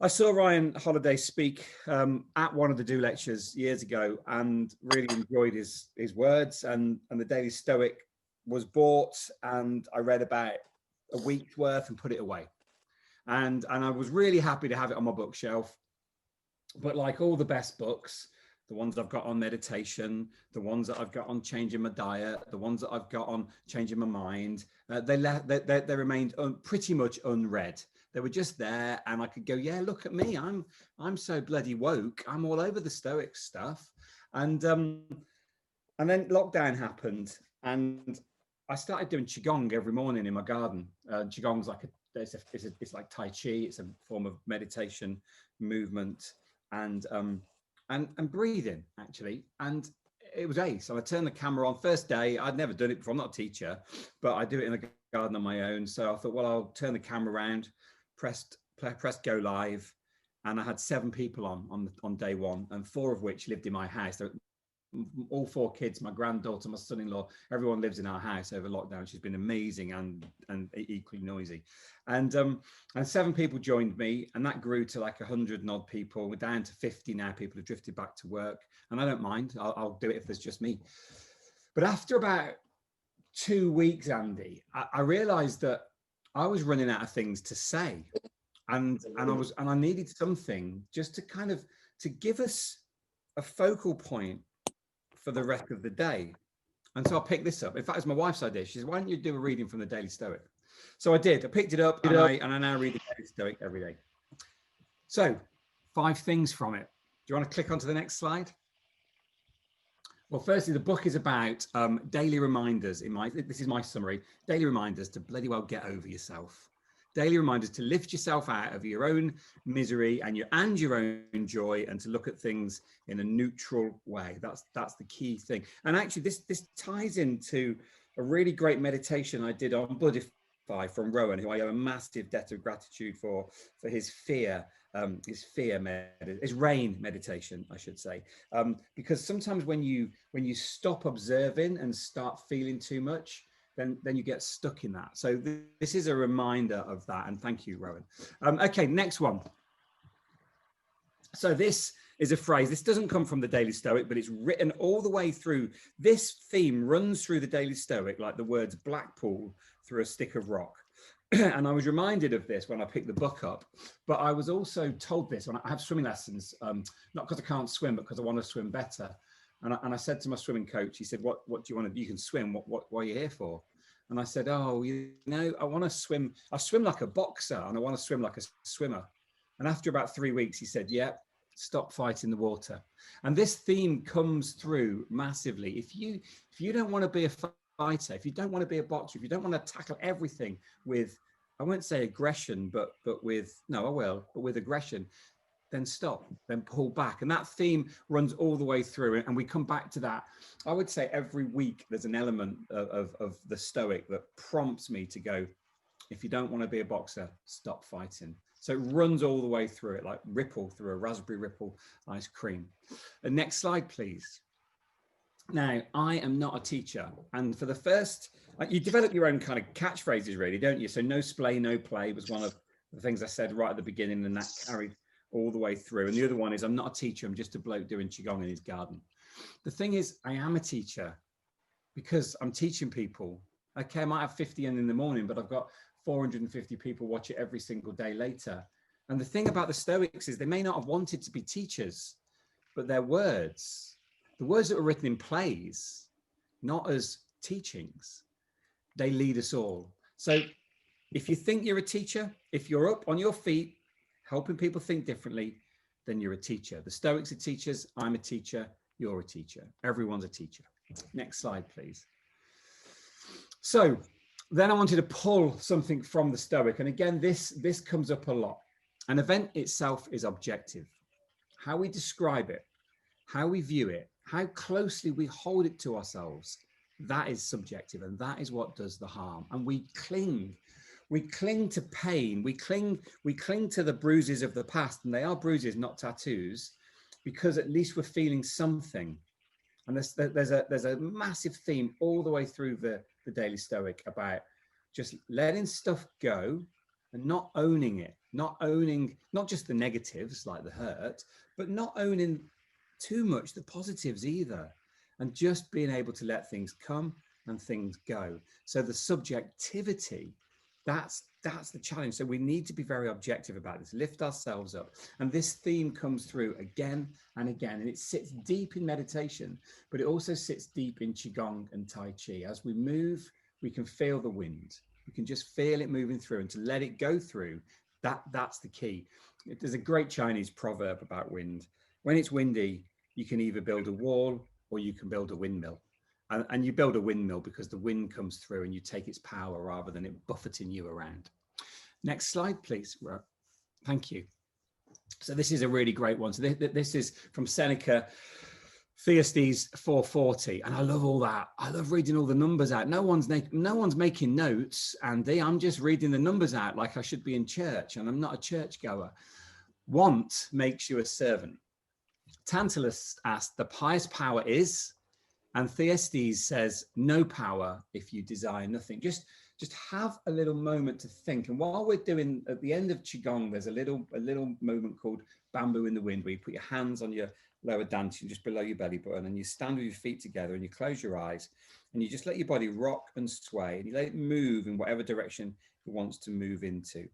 I saw Ryan Holiday speak at one of the Do lectures years ago and really enjoyed his words, and the Daily Stoic was bought, and I read about a week's worth and put it away. And I was really happy to have it on my bookshelf. But like all the best books, the ones I've got on meditation, the ones that I've got on changing my diet, the ones that I've got on changing my mind, they remained pretty much unread. They were just there, and I could go, yeah, look at me, I'm so bloody woke. I'm all over the Stoic stuff, and then lockdown happened, and I started doing qigong every morning in my garden. Qigong's like it's like Tai Chi. It's a form of meditation movement, and breathing actually. And it was ace. So I turned the camera on. First day, I'd never done it before. I'm not a teacher, but I do it in the garden on my own. So I thought, well, I'll turn the camera around, pressed go live, and I had 7 people on day one, and 4 of which lived in my house. All 4 kids, my granddaughter, my son-in-law, everyone lives in our house over lockdown. She's been amazing and equally noisy. And 7 people joined me, and that grew to like 100 and odd people. We're down to 50 now. People have drifted back to work, and I don't mind. I'll do it if there's just me. But after about 2 weeks, Andy, I realized that I was running out of things to say, and I needed something just to kind of to give us a focal point for the rest of the day. And so I picked this up. In fact, it's my wife's idea. She said, why don't you do a reading from the Daily Stoic? So I did. I picked it up, and I now read the Daily Stoic every day. So 5 things from it. Do you want to click onto the next slide? Well, firstly, the book is about daily reminders. This is my summary. Daily reminders to bloody well get over yourself. Daily reminders to lift yourself out of your own misery and your own joy, and to look at things in a neutral way. That's the key thing. And actually, this ties into a really great meditation I did on Buddhify from Rowan, who I owe a massive debt of gratitude for his rain meditation, I should say, because sometimes when you stop observing and start feeling too much, then you get stuck in that. So this is a reminder of that, and thank you, Rowan. Okay, next one. So this is a phrase. This doesn't come from the Daily Stoic, but it's written all the way through. This theme runs through the Daily Stoic like the words Blackpool through a stick of rock. And I was reminded of this when I picked the book up, but I was also told this when I have swimming lessons, not because I can't swim, but because I want to swim better. And I said to my swimming coach, he said, what do you want to do? You can swim. What are you here for? And I said, oh, I want to swim. I swim like a boxer, and I want to swim like a swimmer. And after about 3 weeks, he said, yeah, stop fighting the water. And this theme comes through massively. If you don't want to be a fighter, if you don't want to be a boxer, if you don't want to tackle everything with, I won't say aggression, but with aggression, then stop, then pull back. And that theme runs all the way through, and we come back to that. I would say every week there's an element of the Stoic that prompts me to go, if you don't want to be a boxer, stop fighting. So it runs all the way through it, like ripple through a raspberry ripple ice cream. And next slide, please. Now, I am not a teacher, and for the first, you develop your own kind of catchphrases, really, don't you? So no splay, no play was one of the things I said right at the beginning, and that carried all the way through. And the other one is, I'm not a teacher, I'm just a bloke doing qigong in his garden. The thing is, I am a teacher because I'm teaching people. Okay, I might have 50 in the morning, but I've got 450 people watch it every single day later. And the thing about the Stoics is they may not have wanted to be teachers, but their words, the words that were written in plays, not as teachings, they lead us all. So if you think you're a teacher, if you're up on your feet, helping people think differently, then you're a teacher. The Stoics are teachers. I'm a teacher. You're a teacher. Everyone's a teacher. Next slide, please. So then I wanted to pull something from the Stoic. And again, this comes up a lot. An event itself is objective. How we describe it, how we view it, how closely we hold it to ourselves, that is subjective. And that is what does the harm. And we cling to pain. We cling to the bruises of the past, and they are bruises, not tattoos, because at least we're feeling something. And there's a massive theme all the way through the Daily Stoic about just letting stuff go and not owning it, not owning, not just the negatives like the hurt, but not owning too much the positives either, and just being able to let things come and things go. So the subjectivity, that's the challenge. So we need to be very objective about this, lift ourselves up. And this theme comes through again and again, and it sits deep in meditation, but it also sits deep in Qigong and Tai Chi. As we move, we can feel the wind. We can just feel it moving through, and to let it go through, that's the key. There's a great Chinese proverb about wind. When it's windy, you can either build a wall or you can build a windmill. And you build a windmill because the wind comes through and you take its power rather than it buffeting you around. Next slide, please. Thank you. So this is a really great one. So this is from Seneca, Thyestes 440, and I love all that. I love reading all the numbers out. No one's making notes, Andy. I'm just reading the numbers out like I should be in church, and I'm not a churchgoer. Want makes you a servant. Tantalus asked, the highest power is, and Thyestes says, no power if you desire nothing. Just have a little moment to think. And while we're doing, at the end of Qigong, there's a little moment called bamboo in the wind, where you put your hands on your lower dantian, just below your belly button, and you stand with your feet together and you close your eyes and you just let your body rock and sway, and you let it move in whatever direction it wants to move into.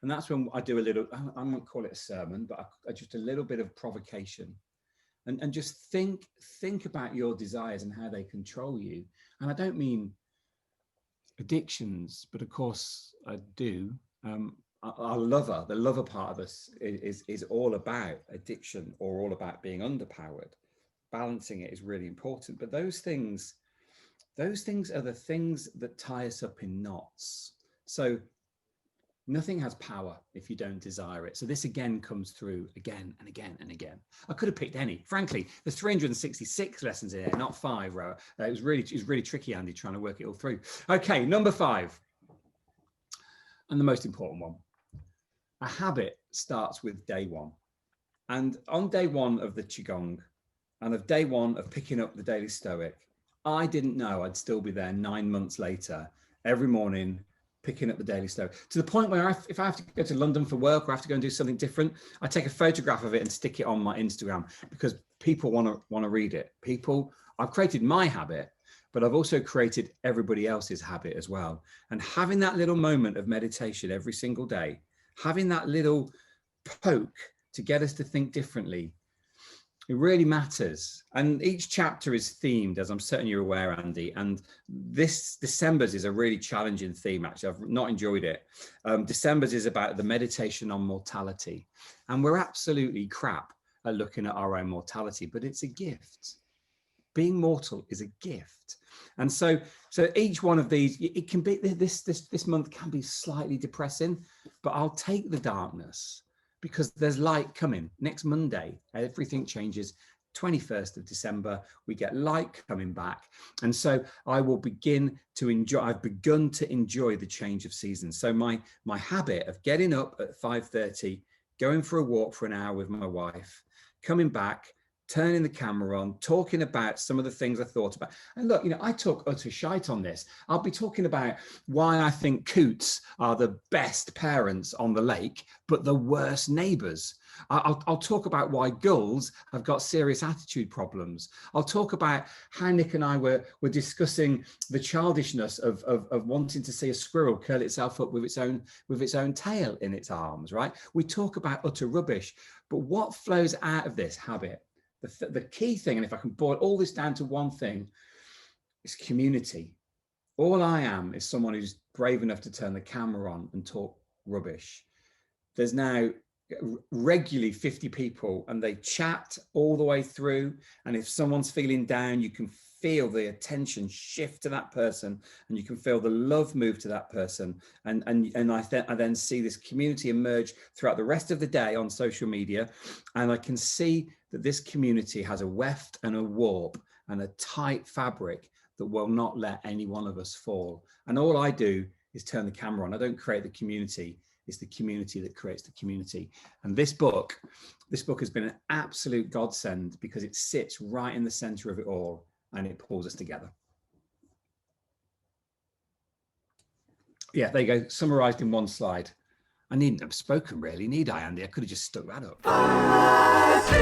And that's when I do a little, I won't call it a sermon, but just a little bit of provocation. And just think about your desires and how they control you. And I don't mean addictions, but of course I do. Our lover, the lover part of us is all about addiction, or all about being underpowered. Balancing it is really important. But those things are the things that tie us up in knots. So nothing has power if you don't desire it. So this again comes through again and again and again. I could have picked any. Frankly, there's 366 lessons in here, not 5. It was really tricky, Andy, trying to work it all through. Okay, number 5, and the most important one. A habit starts with day 1. And on day 1 of the Qigong, and of day 1 of picking up the Daily Stoic, I didn't know I'd still be there 9 months later, every morning, picking up the Daily Stoic, to the point where if I have to go to London for work, or I have to go and do something different, I take a photograph of it and stick it on my Instagram, because people want to read it. I've created my habit, but I've also created everybody else's habit as well. And having that little moment of meditation every single day, having that little poke to get us to think differently, it really matters. And each chapter is themed, as I'm certain you're aware, Andy. And this December's is a really challenging theme, actually. I've not enjoyed it. December's is about the meditation on mortality. And we're absolutely crap at looking at our own mortality, but it's a gift. Being mortal is a gift. And so each one of these, it can be, this month can be slightly depressing, but I'll take the darkness, because there's light coming. Next Monday, everything changes. 21st of December, we get light coming back. And so I will begin to enjoy, I've begun to enjoy the change of seasons. So my habit of getting up at 5:30, going for a walk for an hour with my wife, coming back, turning the camera on, talking about some of the things I thought about. And look, I talk utter shite on this. I'll be talking about why I think coots are the best parents on the lake, but the worst neighbors. I'll talk about why gulls have got serious attitude problems. I'll talk about how Nick and I were discussing the childishness of wanting to see a squirrel curl itself up with its own tail in its arms, right? We talk about utter rubbish, but what flows out of this habit? The key thing, and if I can boil all this down to one thing, is community. All I am is someone who's brave enough to turn the camera on and talk rubbish. There's now regularly 50 people, and they chat all the way through. And if someone's feeling down, you can feel the attention shift to that person, and you can feel the love move to that person. And I then see this community emerge throughout the rest of the day on social media, and I can see that this community has a weft and a warp and a tight fabric that will not let any one of us fall. And all I do is turn the camera on. I don't create the community. It's the community that creates the community. And this book has been an absolute godsend, because it sits right in the center of it all, and it pulls us together. Yeah, there you go. Summarized in one slide. I needn't have spoken really, need I, Andy? I could have just stuck that up.